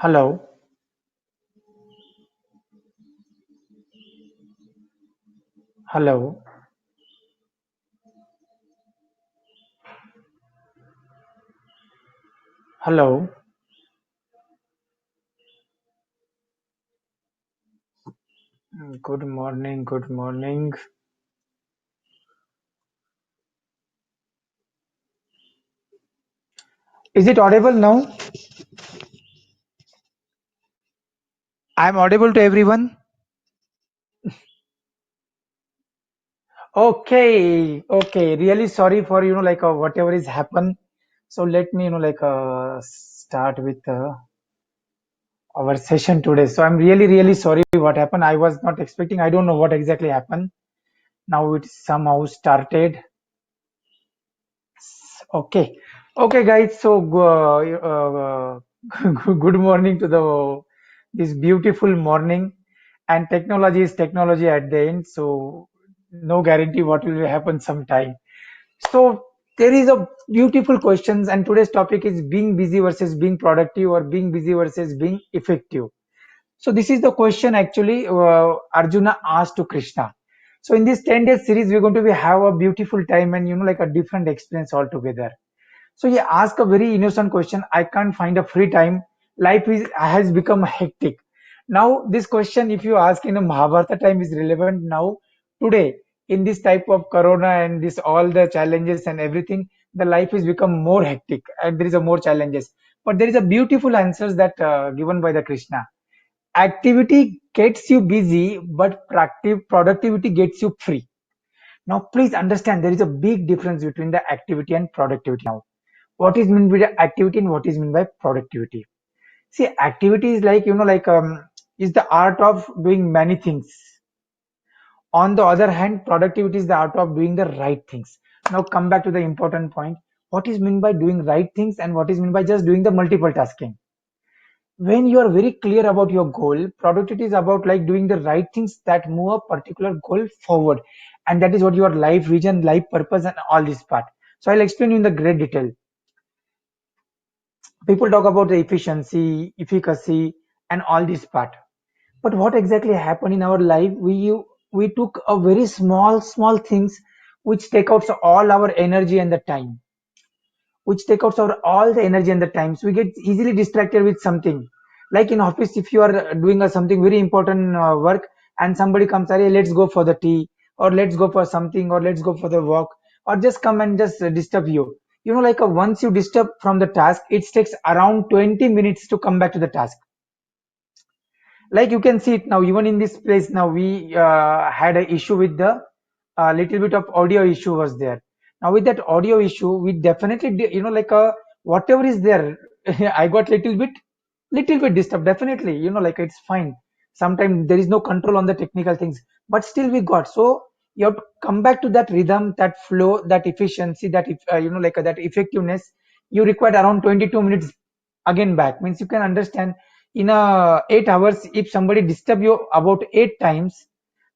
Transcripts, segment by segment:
Hello, hello, hello. Good morning, good morning. Is it audible now? I'm audible to everyone? Okay, okay. Really sorry for whatever is happened. So let me start with our session today. So I'm really sorry what happened. I was not expecting. I don't know what exactly happened. Now it somehow started. Okay, okay, guys. So good morning to the this beautiful morning. And technology is technology at the end. So no guarantee what will happen sometime. So there is a beautiful questions, and today's topic is being busy versus being productive, or being busy versus being effective. So this is the question actually Arjuna asked to Krishna. So in this 10 days series, we're going to have a beautiful time and like a different experience altogether. So he asked a very innocent question. I can't find a free time. Life is has become hectic. Now this question, if you ask in a Mahabharata time, is relevant now today in this type of corona and this all the challenges and everything. The life is become more hectic and there is a more challenges. But there is a beautiful answers that given by the Krishna. Activity gets you busy, but productivity gets you free. Now please understand there is a big difference between the activity and productivity now. What is meant by the activity and what is meant by productivity? See, activity is is the art of doing many things. On the other hand, productivity is the art of doing the right things. Now come back to the important point. What is meant by doing right things and what is meant by just doing the multiple tasking? When you are very clear about your goal, productivity is about like doing the right things that move a particular goal forward. And that is what your life vision, life purpose, and all this part. So I'll explain you in the great detail. People talk about the efficiency, efficacy, and all this part. But what exactly happened in our life? We took a very small things which take out all our energy and the time, which take out our all the energy and the time. So we get easily distracted with something. Like in office, if you are doing something very important work, and somebody comes, hey, let's go for the tea, or let's go for something, or let's go for the walk, or just come and just disturb you. Once you disturb from the task, it takes around 20 minutes to come back to the task. Like you can see it now, even in this place now, we had an issue with the little bit of audio issue was there. Now with that audio issue, we definitely whatever is there, I got little bit disturbed. Definitely, it's fine. Sometimes there is no control on the technical things, but still we got. So you have to come back to that rhythm, that flow, that efficiency, that that effectiveness. You required around 22 minutes again back. Means you can understand in 8 hours, if somebody disturb you about 8 times,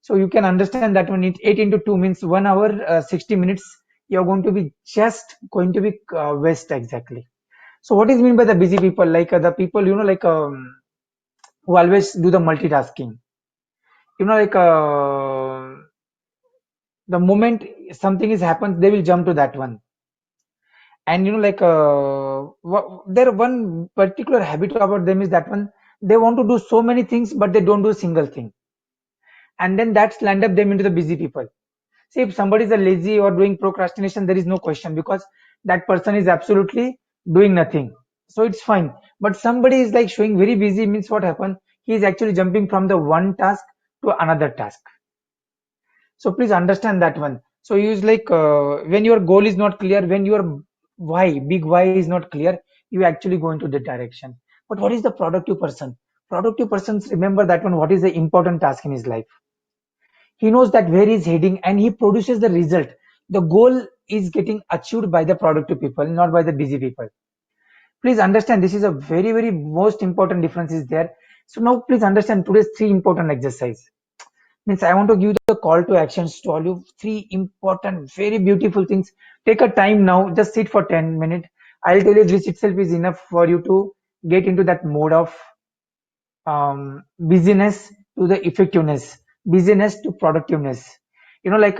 so you can understand that when it 8 into 2 means 1 hour 60 minutes, you're going to be just going to be waste exactly. So what is mean by the busy people? The people who always do the multitasking. The moment something is happens, they will jump to that one. And their one particular habit about them is that one, they want to do so many things, but they don't do a single thing. And then that's land up them into the busy people. See, if somebody is a lazy or doing procrastination, there is no question because that person is absolutely doing nothing. So it's fine. But somebody is like showing very busy means what happened? He is actually jumping from the one task to another task. So please understand that one. So use when your goal is not clear, when your big why is not clear, you actually go into the direction. But what is the productive person? Productive persons remember that one. What is the important task in his life? He knows that where he's heading and he produces the result. The goal is getting achieved by the productive people, not by the busy people. Please understand this is a very most important difference is there. So now please understand today's three important exercise. Means I want to give the call to actions to all you. Three important, very beautiful things. Take a time now, just sit for 10 minutes. I'll tell you this itself is enough for you to get into that mode of busyness to the effectiveness, busyness to productiveness. Like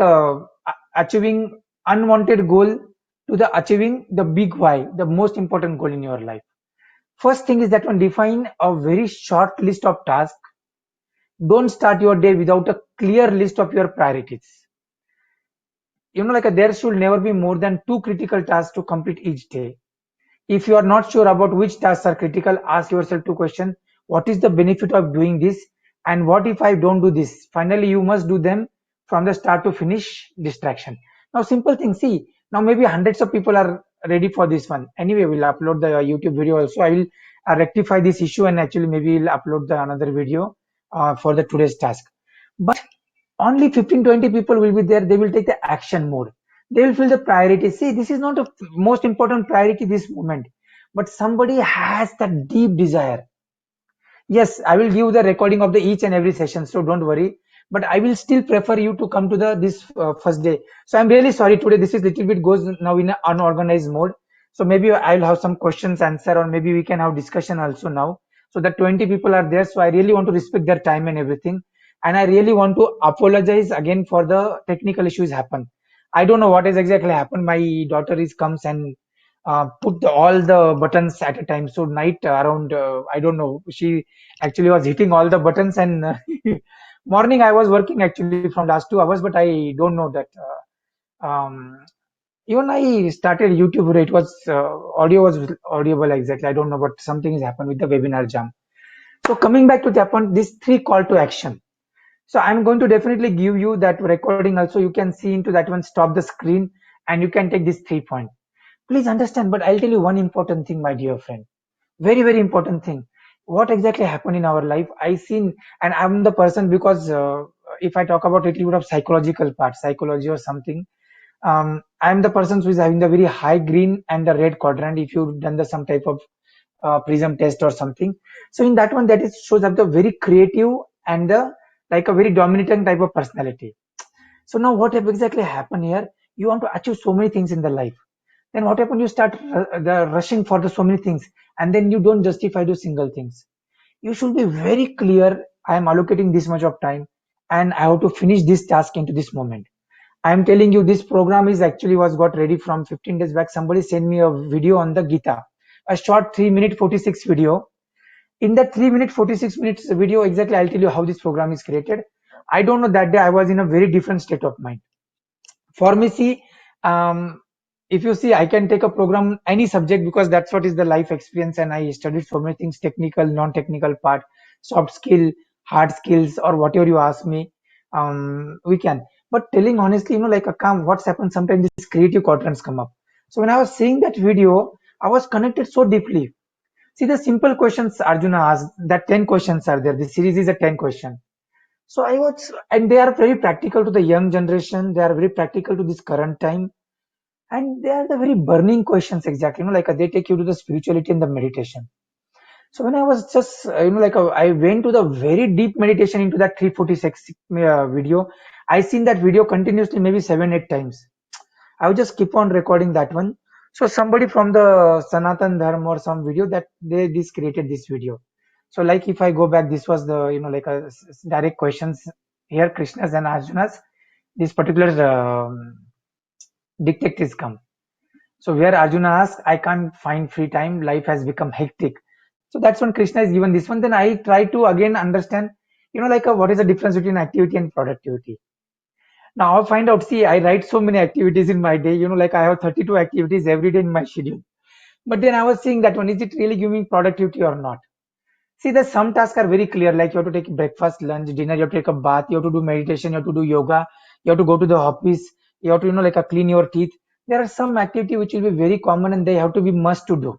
achieving unwanted goal to the achieving the big why, the most important goal in your life. First thing is that one, define a very short list of tasks. Don't start your day without a clear list of your priorities. Like there should never be more than two critical tasks to complete each day. If you are not sure about which tasks are critical, ask yourself two questions. What is the benefit of doing this? And what if I don't do this? Finally, you must do them from the start to finish distraction. Now, simple thing. See, now maybe hundreds of people are ready for this one. Anyway, we'll upload the YouTube video also. I will rectify this issue and actually maybe we'll upload the another video for the today's task. But only 15-20 people will be there. They will take the action mode. They will feel the priority. See, this is not the most important priority this moment, but somebody has that deep desire. Yes, I will give the recording of the each and every session, so don't worry. But I will still prefer you to come to the this first day. So I'm really sorry today. This is little bit goes now in an unorganized mode. So maybe I'll have some questions answer, or maybe we can have discussion also now. So that 20 people are there. So I really want to respect their time and everything. And I really want to apologize again for the technical issues happen. I don't know what has exactly happened. My daughter is comes and put all the buttons at a time. So night around, I don't know, she actually was hitting all the buttons and morning I was working actually from last 2 hours, but I don't know that. Even I started YouTube, it was audio was audible exactly. I don't know, but something has happened with the webinar jam. So coming back to that one, these three call to action. So I'm going to definitely give you that recording also. You can see into that one, stop the screen, and you can take this 3 point. Please understand, but I'll tell you one important thing, my dear friend. Very, very important thing. What exactly happened in our life? I seen, and I'm the person because if I talk about a little bit of psychological part, psychology or something, I'm the person who is having the very high green and the red quadrant. If you've done the some type of prism test or something, so in that one, that is shows up the very creative and the like a very dominating type of personality. So now what have exactly happened here? You want to achieve so many things in the life. Then what happened? You start the rushing for the so many things, and then you don't justify the single things. You should be very clear. I am allocating this much of time, and I have to finish this task into this moment. I am telling you, this program is actually was got ready from 15 days back. Somebody sent me a video on the Gita, a short 3 minute 46 video. In that 3 minute 46 minutes video, exactly I'll tell you how this program is created. I don't know, that day I was in a very different state of mind. For me, see, if you see, I can take a program any subject because that's what is the life experience, and I studied so many things, technical, non-technical part, soft skill, hard skills, or whatever you ask me. We can, but telling honestly, like a calm, what's happened sometimes, these creative quadrants come up. So when I was seeing that video, I was connected so deeply. See, the simple questions Arjuna asked, that 10 questions are there. The series is a 10 question. So I was, and they are very practical to the young generation. They are very practical to this current time, and they are the very burning questions exactly. Like they take you to the spirituality and the meditation. So when I was just, like I went to the very deep meditation into that 346 video. I seen that video continuously, maybe 7-8 times. I would just keep on recording that one. So somebody from the Sanatan Dharma or some video that they this created this video. So like if I go back, this was the like a direct questions here, Krishna's and Arjuna's. This particular dictate is come. So where Arjuna asks, I can't find free time, life has become hectic. So that's when Krishna is given this one. Then I try to again understand, like what is the difference between activity and productivity. Now I find out, see, I write so many activities in my day, like I have 32 activities every day in my schedule. But then I was seeing that one, is it really giving productivity or not? See, the some tasks are very clear, like you have to take breakfast, lunch, dinner, you have to take a bath, you have to do meditation, you have to do yoga, you have to go to the office, you have to, like clean your teeth. There are some activity which will be very common and they have to be must to do.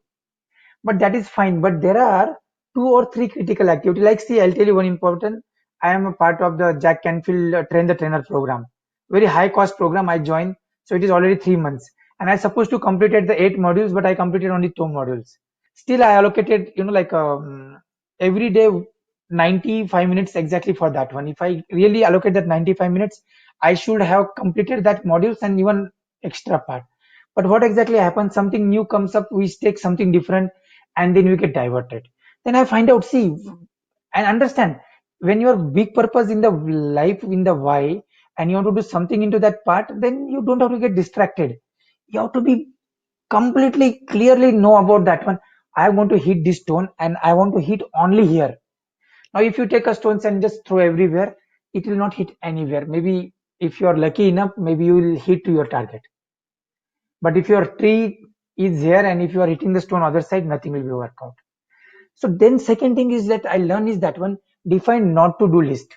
But that is fine. But there are two or three critical activity. Like, see, I'll tell you one important. I am a part of the Jack Canfield Train the Trainer program. Very high cost program I joined. So it is already 3 months. And I supposed to complete the 8 modules, but I completed only 2 modules. Still, I allocated, like every day 95 minutes exactly for that one. If I really allocate that 95 minutes, I should have completed that modules and even extra part. But what exactly happens? Something new comes up, we take something different, and then we get diverted. Then I find out, see, And understand, when your big purpose in the life, in the why, and you want to do something into that part, then you don't have to get distracted. You have to be completely clearly know about that one. I want to hit this stone and I want to hit only here. Now if you take a stones and just throw everywhere, it will not hit anywhere. Maybe if you are lucky enough, maybe you will hit to your target. But if your tree is here and if you are hitting the stone other side, nothing will be work out. So then second thing is that I learn is that one, define not to do list.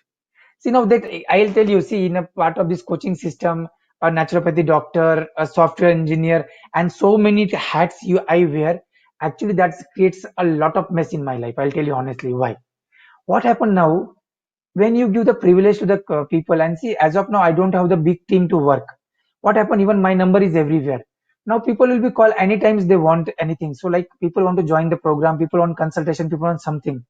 See now that I'll tell you, see in a part of this coaching system, a naturopathy doctor, a software engineer, and so many hats I wear. Actually, that creates a lot of mess in my life. I'll tell you honestly why. What happened now when you give the privilege to the people and see, as of now, I don't have the big team to work. What happened? Even my number is everywhere. Now people will be called anytime they want anything. So like people want to join the program, people want consultation, people want something.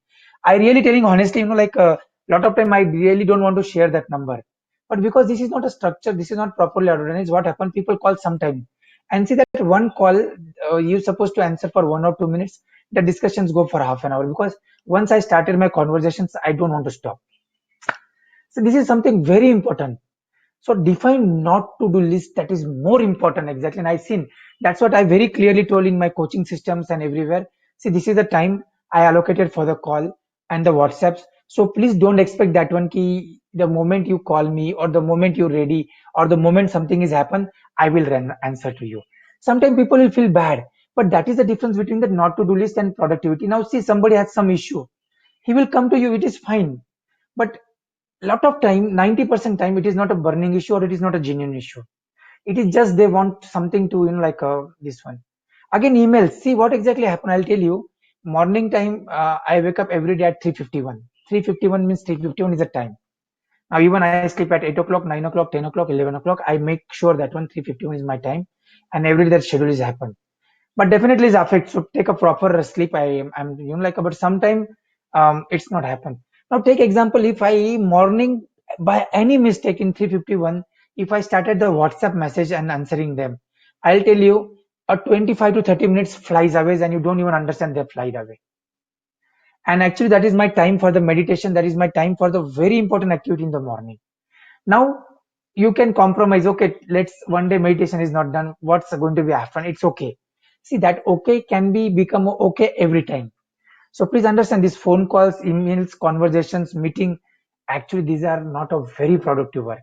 I really telling honestly, like a lot of time I really don't want to share that number. But because this is not a structure, this is not properly organized, what happened? People call sometime. And see that one call, you're supposed to answer for 1 or 2 minutes. The discussions go for half an hour because once I started my conversations, I don't want to stop. So this is something very important. So define not to do list, that is more important exactly. And I seen that's what I very clearly told in my coaching systems and everywhere. See, this is the time I allocated for the call and the WhatsApps. So please don't expect that one key the moment you call me or the moment you're ready or the moment something is happen, I will answer to you. Sometimes people will feel bad, but that is the difference between the not to do list and productivity. Now see somebody has some issue. He will come to you, it is fine. But lot of time 90% time it is not a burning issue or it is not a genuine issue. It is just they want something to like this one. Again emails, see what exactly happened, I'll tell you. Morning time, I wake up every day at 3:51. 3:51 means 3:51 is the time. Now even I sleep at 8 o'clock, 9 o'clock, 10 o'clock, 11 o'clock, I make sure that one 3:51 is my time, and every day that schedule is happen. But definitely is affect, so take a proper sleep. I'm like about sometime it's not happen. Now take example, if I morning by any mistake in 3:51, if I started the WhatsApp message and answering them, I'll tell you a 25 to 30 minutes flies away and you don't even understand they flied away. And actually that is my time for the meditation, that is my time for the very important activity in the morning. Now you can compromise, okay, let's one day meditation is not done, what's going to be happen, it's okay. See that okay can be become okay every time. So please understand, these phone calls, emails, conversations, meeting, actually these are not a very productive work.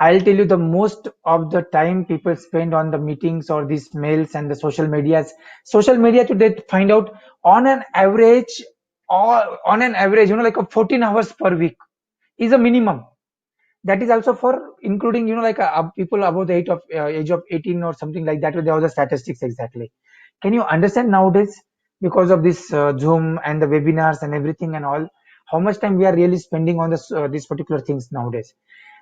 I'll tell you the most of the time people spend on the meetings or these mails and the social media today find out on an average, or on an average, like a 14 hours per week is a minimum. That is also for including like people above the age of 18 or something like that. There are the statistics exactly. Can you understand nowadays, because of this Zoom and the webinars and everything and all, how much time we are really spending on this these particular things nowadays?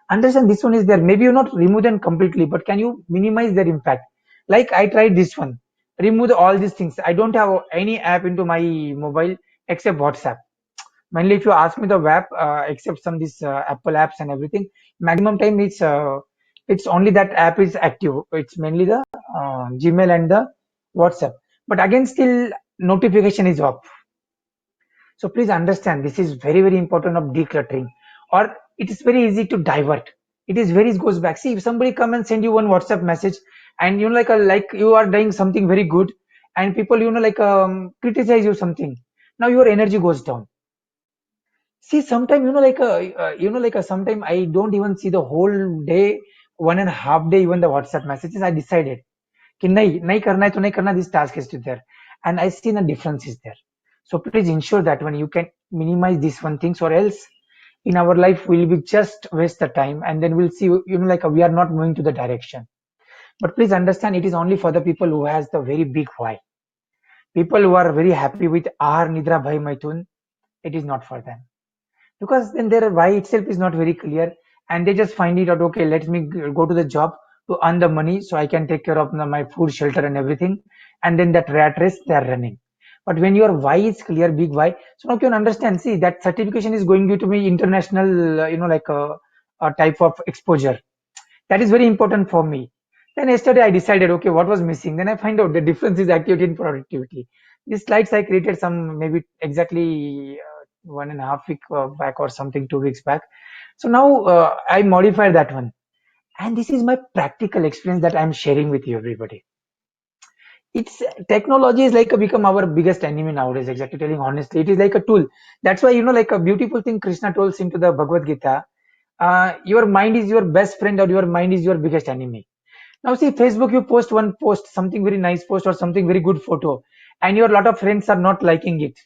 Understand, this one is there, maybe you not remove them completely, but can you minimize their impact? Like I tried this one, remove all these things. I don't have any app into my mobile except WhatsApp. Mainly if you ask me the web, except some these Apple apps and everything, maximum time it's only that app is active. It's mainly the Gmail and the WhatsApp, but again still notification is off. So please understand, this is very very important of decluttering, or it is very easy to divert. It is very, it goes back. See, if somebody come and send you one WhatsApp message, and like you are doing something very good, and people like criticize you something, now your energy goes down. See, sometime sometime I don't even see the whole day, 1.5 day, even the WhatsApp messages. I decided कि नहीं करना है तो नहीं करना, this task is there, and I see the difference is there. So please ensure that when you can minimize these one things, or else in our life we'll be just waste the time, and then we'll see like we are not moving to the direction. But please understand, it is only for the people who has the very big why. People who are very happy with our nidra bhai maithun, it is not for them, because then their why itself is not very clear, and they just find it out, okay, let me go to the job to earn the money so I can take care of my food, shelter and everything, and then that rat race they are running. But when your why is clear, big why, so now you can understand, see that certification is going to be international, like a type of exposure. That is very important for me. Then yesterday I decided, okay, what was missing? Then I find out the difference is activity and productivity. These slides I created some maybe exactly 1.5 week back or something, 2 weeks back. So now I modified that one, and this is my practical experience that I'm sharing with you, everybody. It's technology is like a become our biggest enemy nowadays. Exactly, telling honestly, it is like a tool. That's why like a beautiful thing Krishna told into the Bhagavad Gita. Your mind is your best friend, or your mind is your biggest enemy. Now see, Facebook, you post one post, something very nice post or something very good photo, and your lot of friends are not liking it.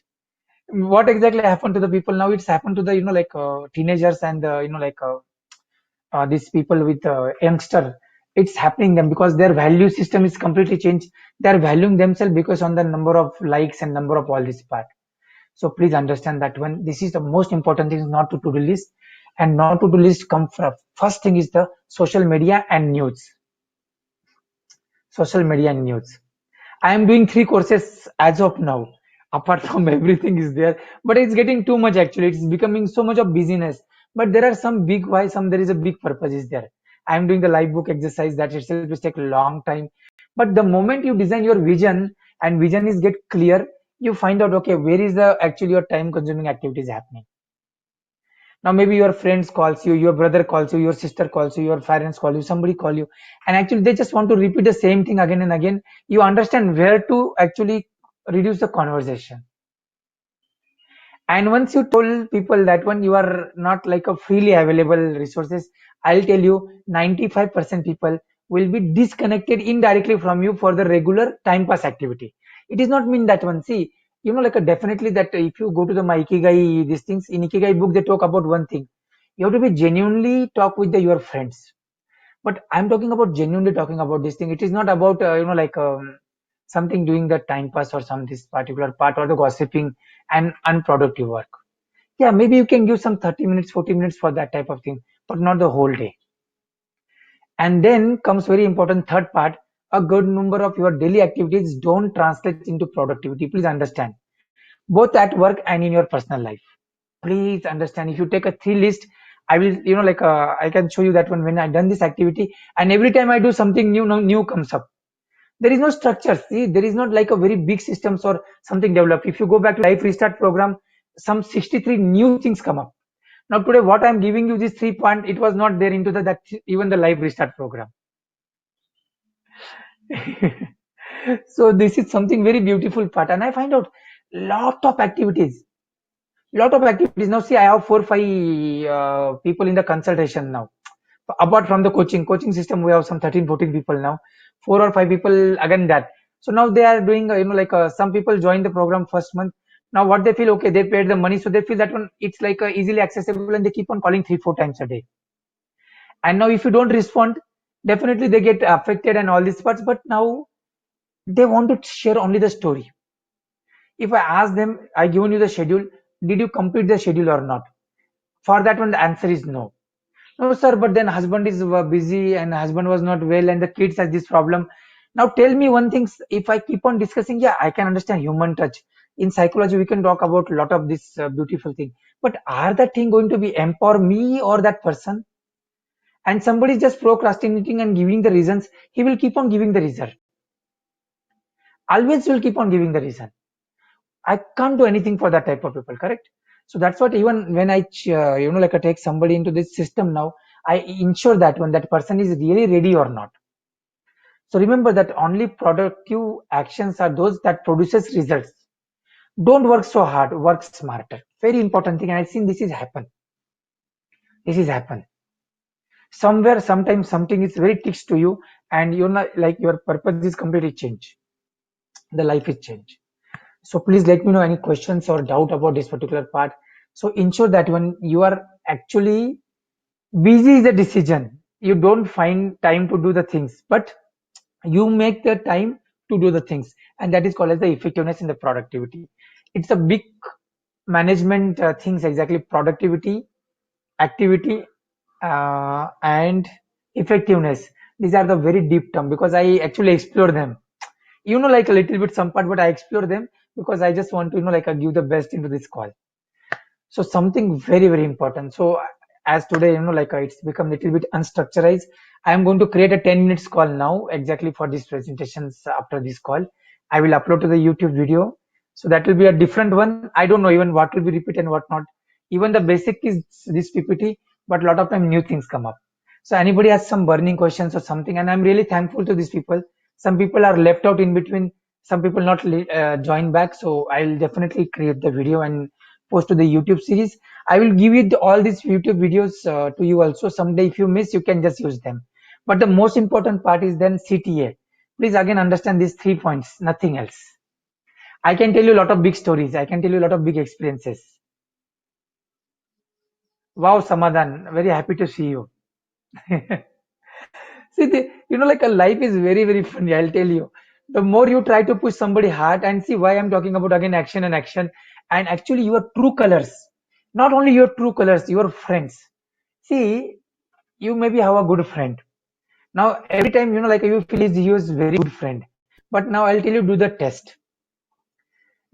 What exactly happened to the people now? It's happened to the like teenagers and these people with youngster. It's happening them because their value system is completely changed. They're valuing themselves because on the number of likes and number of all this part. So please understand that when this is the most important thing is not to do list, and not to do list come from first thing is the social media and news. Social media and news. I am doing 3 courses as of now. Apart from everything is there, but it's getting too much actually. It's becoming so much of busyness. But there are some big why, some there is a big purpose is there. I am doing the live book exercise that itself will take a long time. But the moment you design your vision and vision is get clear, you find out okay where is the actually your time consuming activities happening. Now maybe your friends calls you, your brother calls you, your sister calls you, your parents call you, somebody call you, and actually they just want to repeat the same thing again and again. You understand where to actually reduce the conversation. And once you told people that one you are not like a freely available resources, I'll tell you 95% people will be disconnected indirectly from you for the regular time pass activity. It is not mean that one. See, like a definitely that if you go to the my Ikigai, these things in Ikigai book, they talk about one thing. You have to be genuinely talk with your friends. But I'm talking about genuinely talking about this thing. It is not about like something doing the time pass or some this particular part or the gossiping and unproductive work. Yeah, maybe you can give some 30 minutes, 40 minutes for that type of thing, but not the whole day. And then comes very important third part. A good number of your daily activities don't translate into productivity. Please understand, both at work and in your personal life. Please understand. If you take a three list, I will, like I can show you that one when I done this activity, and every time I do something new, new comes up. There is no structure. See, there is not like a very big systems or something developed. If you go back to life restart program, some 63 new things come up. Now today, what I'm giving you this 3 point, it was not there into the that even the live restart program. So this is something very beautiful part, and I find out lot of activities. Now see, I have 4 5 people in the consultation now. Apart from the coaching system, we have some 13 14 people now. 4 or 5 people again that. So now they are doing like some people join the program first month. Now what they feel, okay, they paid the money, so they feel that one it's like easily accessible, and they keep on calling 3 4 times a day. And now if you don't respond, definitely they get affected and all these parts. But now they want to share only the story. If I ask them, I given you the schedule, did you complete the schedule or not? For that one the answer is no. No sir, but then husband is busy and husband was not well and the kids has this problem. Now tell me one thing, if I keep on discussing, yeah, I can understand human touch. In psychology we can talk about a lot of this beautiful thing, but are that thing going to be empower me or that person? And somebody is just procrastinating and giving the reasons, he will keep on giving the reason, always will keep on giving the reason. I can't do anything for that type of people, correct? So that's what, even when I like I take somebody into this system now, I ensure that when that person is really ready or not. So remember that only productive actions are those that produces results. Don't work so hard, work smarter. Very important thing, and I've seen this is happen. This is happen somewhere. Sometimes something is very ticks to you, and you're not like your purpose is completely changed. The life is changed. So please let me know any questions or doubt about this particular part. So ensure that when you are actually busy is a decision. You don't find time to do the things, but you make the time to do the things, and that is called as the effectiveness in the productivity. It's a big management things exactly. Productivity, activity, and effectiveness. These are the very deep term because I actually explore them. Like a little bit some part, but I explore them because I just want to like give the best into this call. So something very very important. So as today like it's become little bit unstructured, I am going to create a 10 minutes call now exactly for these presentations. After this call I will upload to the YouTube video, So that will be a different one. I don't know even what will be repeated and what not. Even the basic is this PPT, but a lot of time new things come up. So anybody has some burning questions or something, and I'm really thankful to these people. Some people are left out in between. Some people not join back. So I'll definitely create the video and post to the YouTube series. I will give you all these YouTube videos to you also. Someday if you miss, you can just use them. But the most important part is then CTA. Please again understand these 3 points, nothing else. I can tell you a lot of big stories. I can tell you a lot of big experiences. Wow, Samadhan, very happy to see you. See, like a life is very, very funny. I'll tell you. The more you try to push somebody hard and see why I'm talking about again action and action, and actually your true colors, not only your true colors, your friends. See, you maybe have a good friend. Now, every time, like you feel he is very good friend. But now I'll tell you, do the test.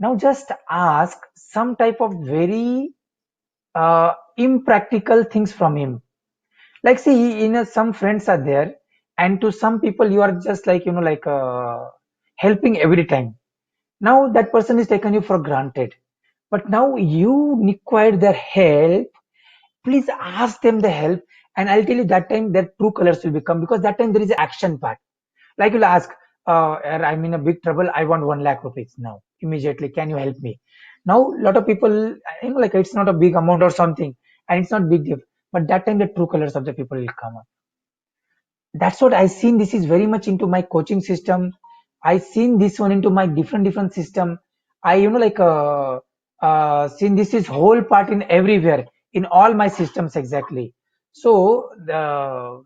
Now just ask some type of very impractical things from him. Like see, some friends are there, and to some people you are just like helping every time. Now that person is taken you for granted, but now you require their help. Please ask them the help, and I'll tell you that time their true colors will become, because that time there is action part. Like you'll ask, I'm in a big trouble. I want 1 lakh rupees now, immediately. Can you help me? Now, a lot of people, like it's not a big amount or something, and it's not big deal. But that time, the true colors of the people will come up. That's what I seen. This is very much into my coaching system. I seen this one into my different system. I, seen this is whole part in everywhere in all my systems exactly. So the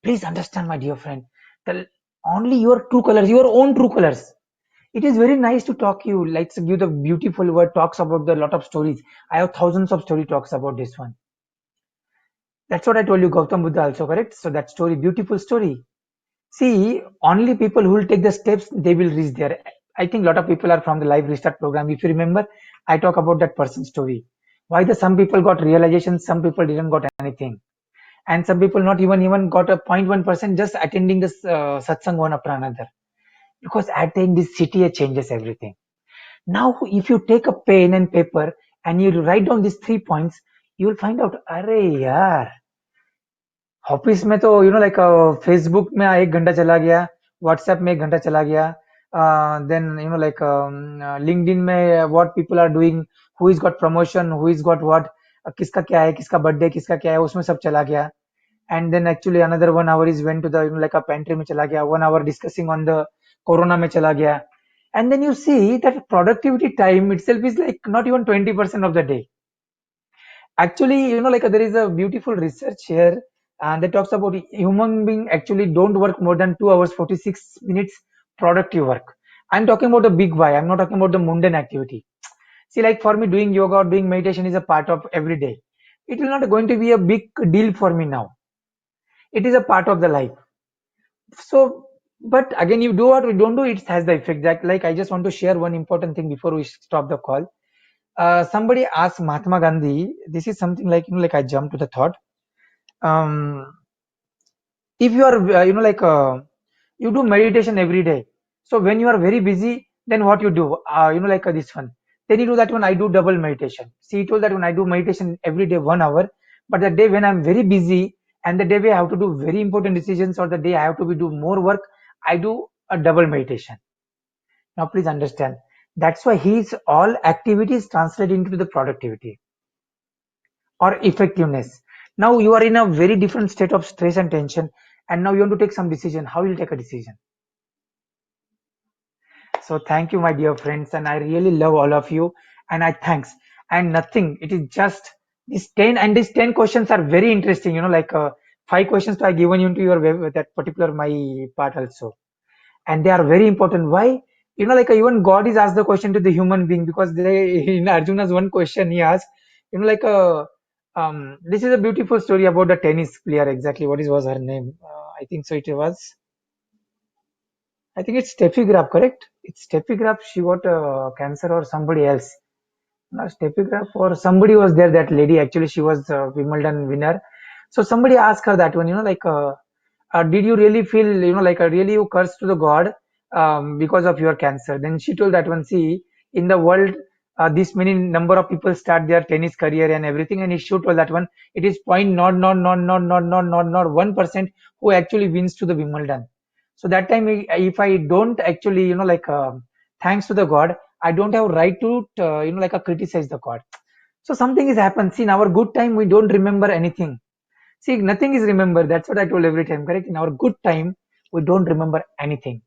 please understand, my dear friend, that only your true colors, your own true colors. It is very nice to talk you, like to give the beautiful word talks about the lot of stories. I have thousands of story talks about this one. That's what I told you, Gautam Buddha also, correct? So that story, beautiful story. See, only people who will take the steps, they will reach there. I think a lot of people are from the live restart program. If you remember, I talk about that person's story. Why the some people got realization, some people didn't got anything, and some people not even got a 0.1% just attending this satsang one after another, because at the end this CTA changes everything. Now if you take a pen and paper and you write down these 3 points, you will find out, अरे यार, office में तो like Facebook में 1 घंटा चला गया, WhatsApp में 1 घंटा चला गया, देन लाइक लिंक्डइन में what people are doing, who is got promotion, who is got what, किसका क्या है, किसका बर्थडे, किसका क्या है, उसमें सब चला गया. And then actually another 1 hour is went to the like a pantry में चला गया, 1 hour discussing on the corona में चला गया. And then you see that productivity time itself is like not even 20% of the day. Actually, like there is a beautiful research here, and that talks about human being actually don't work more than 2 hours 46 minutes productive work. I'm talking about the big why. I'm not talking about the mundane activity. See, like for me, doing yoga or doing meditation is a part of every day. It will not going to be a big deal for me now. It is a part of the life. So, but again, you do or you don't do, it has the effect. That like I just want to share one important thing before we stop the call. Somebody asked Mahatma Gandhi. This is something like like I jumped to the thought. Um, if you are you do meditation every day, so when you are very busy, then what you do, this one, then you do that one. I do double meditation. See, he told that when I do meditation every day 1 hour, but the day when I'm very busy and the day where I have to do very important decisions, or the day I have to do more work, I do a double meditation. Now please understand, that's why his all activities translate into the productivity or effectiveness. Now you are in a very different state of stress and tension, and now you want to take some decision. How will you take a decision? So thank you, my dear friends, and I really love all of you, and I thanks. And nothing, it is just these 10, and these 10 questions are very interesting. 5 questions I given you into your web, that particular my part also, and they are very important. Why? Even God is asked the question to the human being, because they in Arjuna's one question he asked, this is a beautiful story about the tennis player. Exactly what was her name? I think so. It was. I think it's Steffi Graf, correct? It's Steffi Graf. She got cancer, or somebody else. Not Steffi Graf, or somebody was there. That lady actually, she was Wimbledon winner. So somebody asked her that one. Did you really feel, really you curse to the God because of your cancer? Then she told that one, see, in the world, this many number of people start their tennis career and everything, and it should tell that one, it is point not 1% who actually wins to the Wimbledon. So that time, if I don't actually, thanks to the God, I don't have right to, criticize the God. So something is happened. See, in our good time, we don't remember anything. See, nothing is remembered. That's what I told every time, correct? In our good time, we don't remember anything.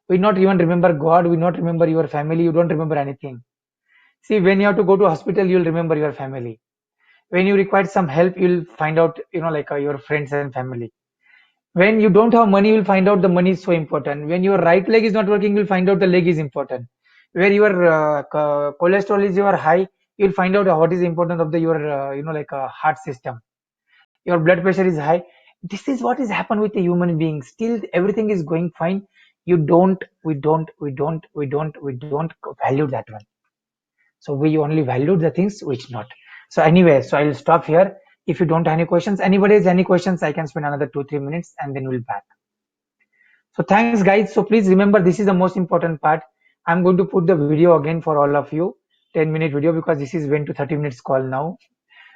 We not even remember God. We not remember your family. You don't remember anything. See, when you have to go to hospital, you'll remember your family. When you require some help, you'll find out, your friends and family. When you don't have money, you'll find out the money is so important. When your right leg is not working, you'll find out the leg is important. Where your cholesterol is your high, you'll find out what is important of the your heart system. Your blood pressure is high. This is what is happened with a human being. Still, everything is going fine. You don't, we don't value that one. So we only value the things which not. So anyway, so I'll stop here. If you don't have any questions, anybody has any questions, I can spend another 2-3 minutes and then we'll back. So thanks guys. So please remember, this is the most important part. I'm going to put the video again for all of you, 10-minute video, because this is went to 30 minutes call now.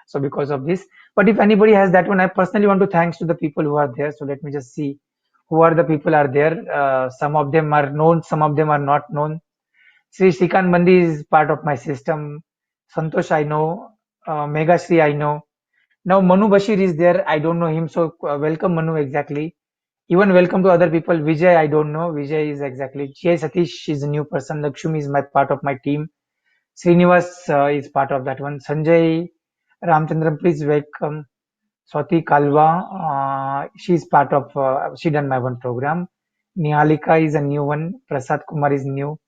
So because of this, but if anybody has that one, I personally want to thanks to the people who are there. So let me just see who are the people are there. Some of them are known, some of them are not known. Sri Srikant Mandi is part of my system. Santosh I know, Mega Sri I know. Now Manu Bashir is there. I don't know him, so welcome Manu exactly. Even welcome to other people. Vijay I don't know. Vijay is exactly. Jay Satish is a new person. Lakshmi is my part of my team. Srinivas is part of that one. Sanjay Ramchandran, please welcome. Swati Kalwa, she is part of, she done my one program. Nihalika is a new one. Prasad Kumar is new.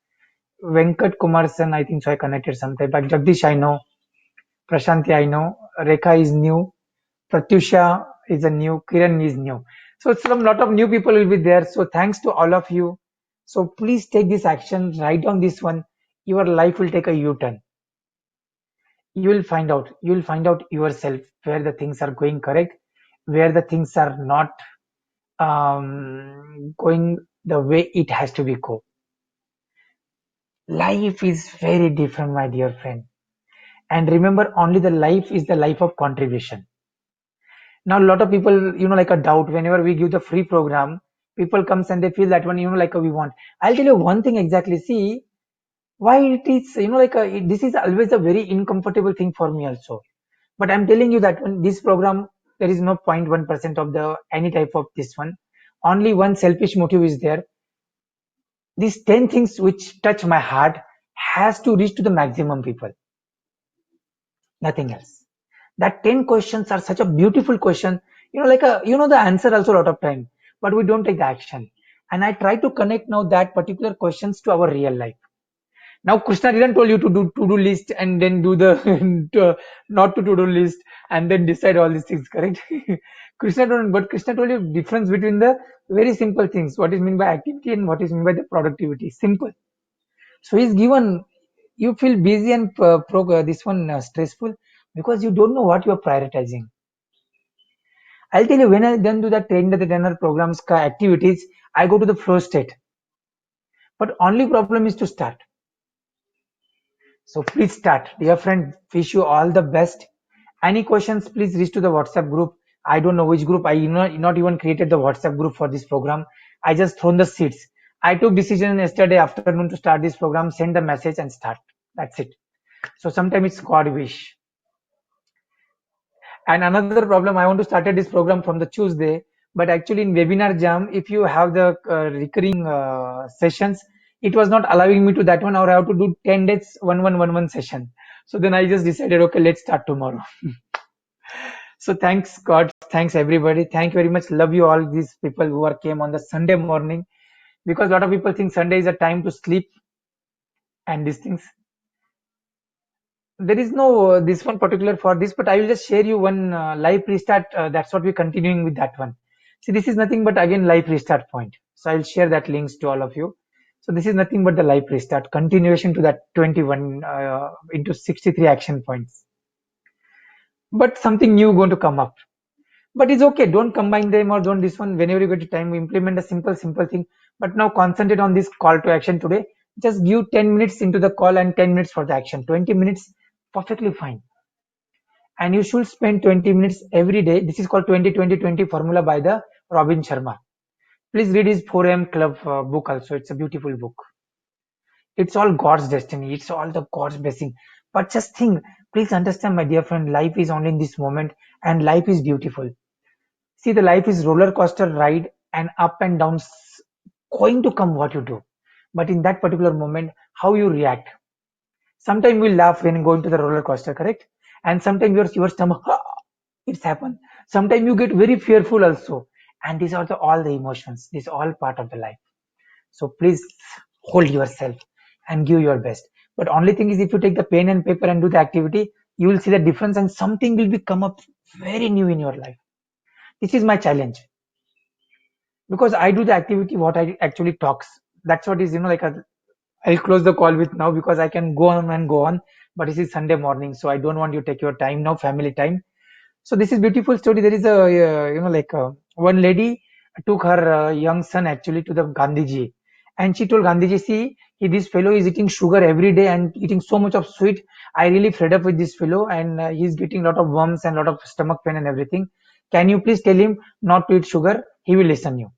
Venkat Kumar San, I think so I connected sometime. But Jagdish I know. Prashanti I know. Rekha is new. Pratyusha is a new. Kiran is new. So some lot of new people will be there. So thanks to all of you. So please take this action. Write down this one. Your life will take a U-turn. You will find out yourself where the things are going correct, where the things are not going the way it has to be go. Life is very different, my dear friend, and remember, only the life is the life of contribution. Now a lot of people, like a doubt whenever we give the free program, people comes and they feel that one, like we want. I'll tell you one thing exactly. See why it is, this is always a very uncomfortable thing for me also. But I'm telling you that in this program, there is no 0.1% of the any type of this one. Only one selfish motive is there. These 10 things which touch my heart has to reach to the maximum people. Nothing else. That 10 questions are such a beautiful question. The answer also a lot of time, but we don't take the action. And I try to connect now that particular questions to our real life. Now Krishna didn't tell you to do to-do list and then do the not to do list and then decide all these things, correct? Krishna don't, but Krishna told you difference between the very simple things. What is meant by activity and what is meant by the productivity. Simple. So he's given. You feel busy and this one stressful because you don't know what you are prioritizing. I'll tell you when I then do the train the trainer programs activities, I go to the flow state. But only problem is to start. So please start. Dear friend, wish you all the best. Any questions, please reach to the WhatsApp group. I don't know which group. I not even created the WhatsApp group for this program. I just thrown the seeds. I took decision yesterday afternoon to start this program, send the message and start. That's it. So sometimes it's God wish. And another problem, I want to start this program from the Tuesday, but actually in webinar jam, if you have the recurring sessions, it was not allowing me to that one, or I have to do 10 days, one session. So then I just decided, okay, let's start tomorrow. So thanks God, thanks everybody. Thank you very much. Love you all these people who are came on the Sunday morning, because a lot of people think Sunday is a time to sleep and these things. There is no this one particular for this, but I will just share you one live restart. That's what we're continuing with that one. See, this is nothing but again live restart point. So I'll share that links to all of you. So this is nothing but the live restart continuation to that 21 into 63 action points. But something new going to come up. But it's okay. Don't combine them or don't this one. Whenever you get time, we implement a simple thing. But now concentrate on this call to action today. Just give 10 minutes into the call and 10 minutes for the action. 20 minutes, perfectly fine. And you should spend 20 minutes every day. This is called 20-20-20 formula by the Robin Sharma. Please read his 4am club book also. It's a beautiful book. It's all God's destiny. It's all the God's blessing. But just think, please understand, my dear friend, life is only in this moment and life is beautiful. See, the life is roller coaster ride and up and down going to come what you do. But in that particular moment, how you react. Sometimes we laugh when going to the roller coaster, correct? And sometimes your stomach, it's happened. Sometimes you get very fearful also. And these are all the emotions. This is all part of the life. So please hold yourself and give your best. But only thing is if you take the pen and paper and do the activity, you will see the difference and something will be come up very new in your life. This is my challenge because I do the activity what I actually talks. That's what is like I'll close the call with now because I can go on and go on. But this is Sunday morning, so I don't want you to take your time now, family time. So this is beautiful story. There is a one lady took her young son actually to the Gandhiji, and she told Gandhiji, see, this fellow is eating sugar every day and eating so much of sweet. I really fed up with this fellow, and he's getting a lot of worms and a lot of stomach pain and everything. Can you please tell him not to eat sugar? He will listen you.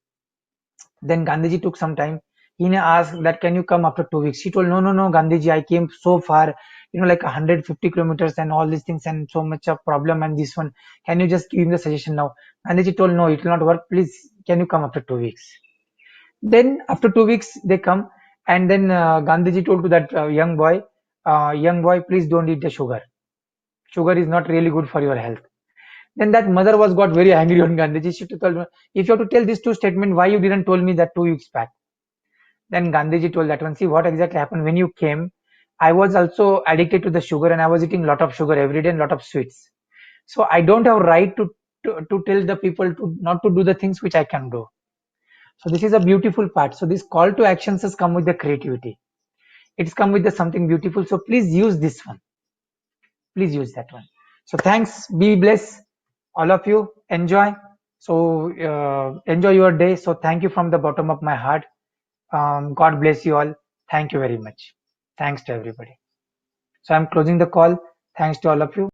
Then Gandhiji took some time. He asked that can you come after 2 weeks? She told no, no, no, Gandhiji, I came so far, like 150 kilometers and all these things and so much of problem and this one. Can you just give me the suggestion now? Gandhiji told no, it will not work. Please, can you come after 2 weeks? Then after 2 weeks they come and then Gandhiji told to that young boy, please don't eat the sugar. Sugar is not really good for your health. Then that mother was got very angry on Gandhiji. She told me, if you have to tell these two statements, why you didn't told me that 2 weeks back? Then Gandhiji told that one, see what exactly happened when you came. I was also addicted to the sugar and I was eating a lot of sugar every day and lot of sweets. So I don't have right to tell the people to not to do the things which I can do. So this is a beautiful part. So this call to actions has come with the creativity. It's come with the something beautiful. So please use this one. Please use that one. So thanks. Be blessed. All of you enjoy. So enjoy your day. So thank you from the bottom of my heart. God bless you all. Thank you very much. Thanks to everybody. So I'm closing the call. Thanks to all of you.